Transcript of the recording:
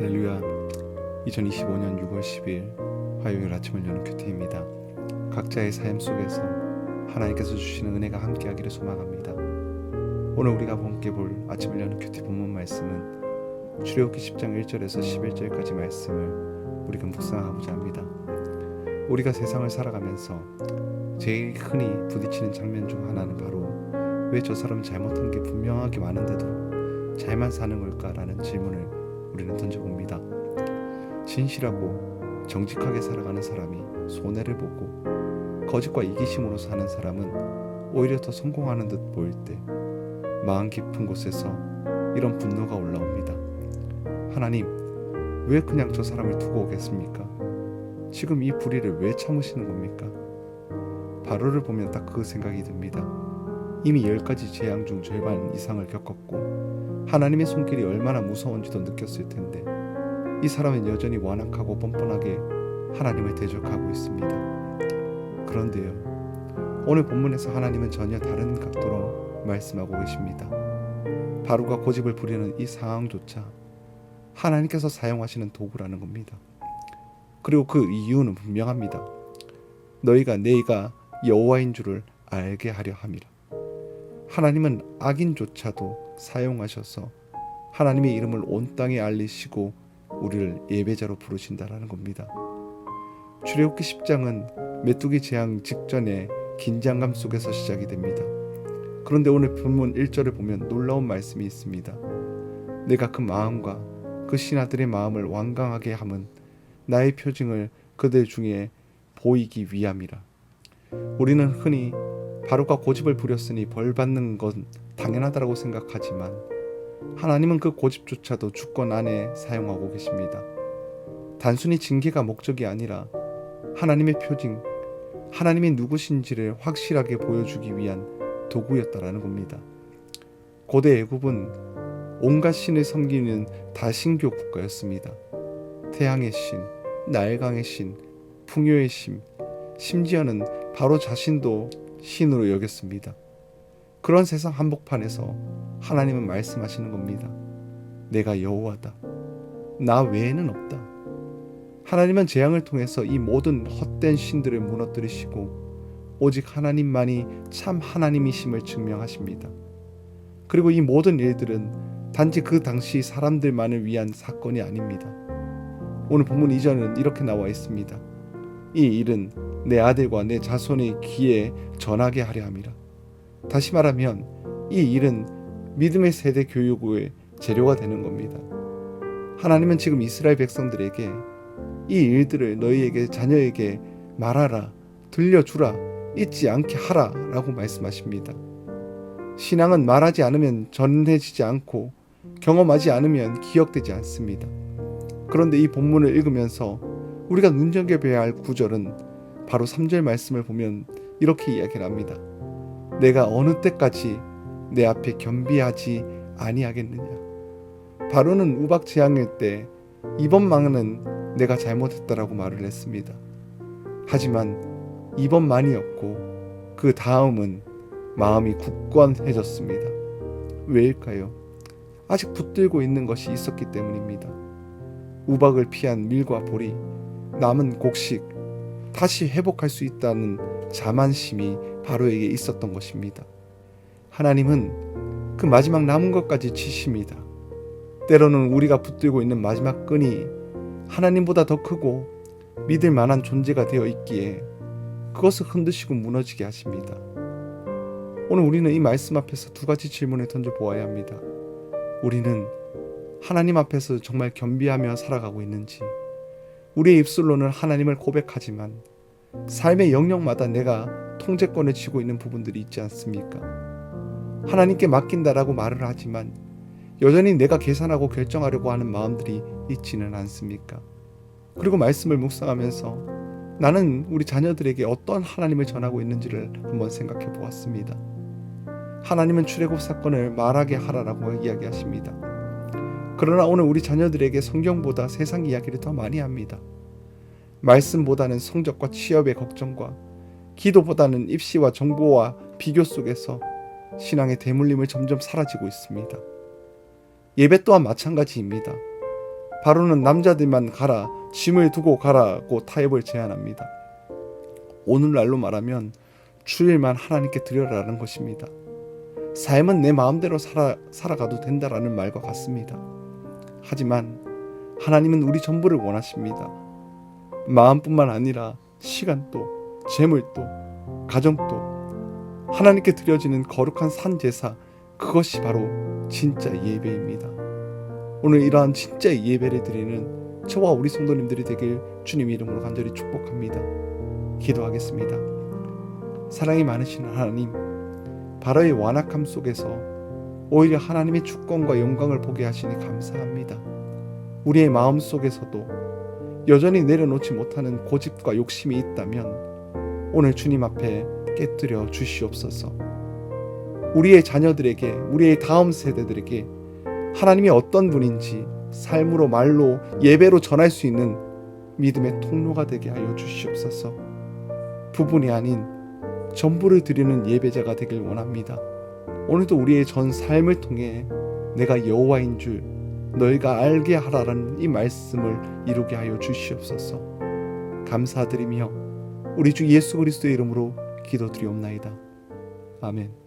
할렐루야. 2025년 6월 10일 화요일 아침을 여는 큐티입니다. 각자의 삶 속에서 하나님께서 주시는 은혜가 함께하기를 소망합니다. 오늘 우리가 함께 볼 아침을 여는 큐티 본문 말씀은 출애굽기 10장 1절에서 11절까지 말씀을 우리가 묵상하고자 합니다. 우리가 세상을 살아가면서 제일 흔히 부딪히는 장면 중 하나는 바로 왜 저 사람은 잘못한 게 분명하게 많은데도 잘만 사는 걸까라는 질문을 우리는 던져봅니다. 진실하고 정직하게 살아가는 사람이 손해를 보고 거짓과 이기심으로 사는 사람은 오히려 더 성공하는 듯 보일 때 마음 깊은 곳에서 이런 분노가 올라옵니다. 하나님, 왜 그냥 저 사람을 두고 오겠습니까? 지금 이 불의를 왜 참으시는 겁니까? 바로를 보면 딱 그 생각이 듭니다. 이미 10가지 재앙 중 절반 이상을 겪었고 하나님의 손길이 얼마나 무서운지도 느꼈을 텐데 이 사람은 여전히 완악하고 뻔뻔하게 하나님을 대적하고 있습니다. 그런데요, 오늘 본문에서 하나님은 전혀 다른 각도로 말씀하고 계십니다. 바로가 고집을 부리는 이 상황조차 하나님께서 사용하시는 도구라는 겁니다. 그리고 그 이유는 분명합니다. 너희가 내가 여호와인 줄을 알게 하려 함이라. 하나님은 악인조차도 사용하셔서 하나님의 이름을 온 땅에 알리시고 우리를 예배자로 부르신다라는 겁니다. 출애굽기 10장은 메뚜기 재앙 직전에 긴장감 속에서 시작이 됩니다. 그런데 오늘 본문 1절을 보면 놀라운 말씀이 있습니다. 내가 그 마음과 그 신하들의 마음을 완강하게 함은 나의 표징을 그들 중에 보이기 위함이라. 우리는 흔히 바로가 고집을 부렸으니 벌 받는 건 당연하다고 생각하지만 하나님은 그 고집조차도 주권 안에 사용하고 계십니다. 단순히 징계가 목적이 아니라 하나님의 표징, 하나님이 누구신지를 확실하게 보여주기 위한 도구였다라는 겁니다. 고대 애굽은 온갖 신을 섬기는 다신교 국가였습니다. 태양의 신, 날강의 신, 풍요의 신, 심지어는 바로 자신도 신으로 여겼습니다. 그런 세상 한복판에서 하나님은 말씀하시는 겁니다. 내가 여호와다. 나 외에는 없다. 하나님은 재앙을 통해서 이 모든 헛된 신들을 무너뜨리시고 오직 하나님만이 참 하나님이심을 증명하십니다. 그리고 이 모든 일들은 단지 그 당시 사람들만을 위한 사건이 아닙니다. 오늘 본문 이전은 이렇게 나와 있습니다. 이 일은 내 아들과 내 자손의 귀에 전하게 하려 함이라. 다시 말하면 이 일은 믿음의 세대 교육의 재료가 되는 겁니다. 하나님은 지금 이스라엘 백성들에게 이 일들을 너희에게 자녀에게 말하라, 들려주라, 잊지 않게 하라 라고 말씀하십니다. 신앙은 말하지 않으면 전해지지 않고 경험하지 않으면 기억되지 않습니다. 그런데 이 본문을 읽으면서 우리가 눈여겨봐야 할 구절은 바로 3절 말씀을 보면 이렇게 이야기를 합니다. 내가 어느 때까지 내 앞에 겸비하지 아니하겠느냐. 바로는 우박 재앙일 때 이번 망은 내가 잘못했다라고 말을 했습니다. 하지만 이번만이었고 그 다음은 마음이 굳건해졌습니다. 왜일까요? 아직 붙들고 있는 것이 있었기 때문입니다. 우박을 피한 밀과 볼이 남은 곡식 다시 회복할 수 있다는 자만심이 바로에게 있었던 것입니다. 하나님은 그 마지막 남은 것까지 치십니다. 때로는 우리가 붙들고 있는 마지막 끈이 하나님보다 더 크고 믿을 만한 존재가 되어 있기에 그것을 흔드시고 무너지게 하십니다. 오늘 우리는 이 말씀 앞에서 두 가지 질문을 던져보아야 합니다. 우리는 하나님 앞에서 정말 겸비하며 살아가고 있는지, 우리의 입술로는 하나님을 고백하지만 삶의 영역마다 내가 통제권을 쥐고 있는 부분들이 있지 않습니까? 하나님께 맡긴다라고 말을 하지만 여전히 내가 계산하고 결정하려고 하는 마음들이 있지는 않습니까? 그리고 말씀을 묵상하면서 나는 우리 자녀들에게 어떤 하나님을 전하고 있는지를 한번 생각해 보았습니다. 하나님은 출애굽 사건을 말하게 하라라고 이야기하십니다. 그러나 오늘 우리 자녀들에게 성경보다 세상 이야기를 더 많이 합니다. 말씀보다는 성적과 취업의 걱정과 기도보다는 입시와 정보와 비교 속에서 신앙의 대물림을 점점 사라지고 있습니다. 예배 또한 마찬가지입니다. 바로는 남자들만 가라, 짐을 두고 가라고 타협을 제안합니다. 오늘날로 말하면 주일만 하나님께 드려라는 것입니다. 삶은 내 마음대로 살아가도 된다라는 말과 같습니다. 하지만 하나님은 우리 전부를 원하십니다. 마음뿐만 아니라 시간도, 재물도, 가정도 하나님께 드려지는 거룩한 산제사, 그것이 바로 진짜 예배입니다. 오늘 이러한 진짜 예배를 드리는 저와 우리 성도님들이 되길 주님 이름으로 간절히 축복합니다. 기도하겠습니다. 사랑이 많으신 하나님, 바로의 완악함 속에서 오히려 하나님의 주권과 영광을 보게 하시니 감사합니다. 우리의 마음 속에서도 여전히 내려놓지 못하는 고집과 욕심이 있다면 오늘 주님 앞에 깨뜨려 주시옵소서. 우리의 자녀들에게, 우리의 다음 세대들에게 하나님이 어떤 분인지 삶으로, 말로, 예배로 전할 수 있는 믿음의 통로가 되게 하여 주시옵소서. 부분이 아닌 전부를 드리는 예배자가 되길 원합니다. 오늘도 우리의 전 삶을 통해 내가 여호와인 줄 너희가 알게 하라라는 이 말씀을 이루게 하여 주시옵소서. 감사드리며 우리 주 예수 그리스도의 이름으로 기도드리옵나이다. 아멘.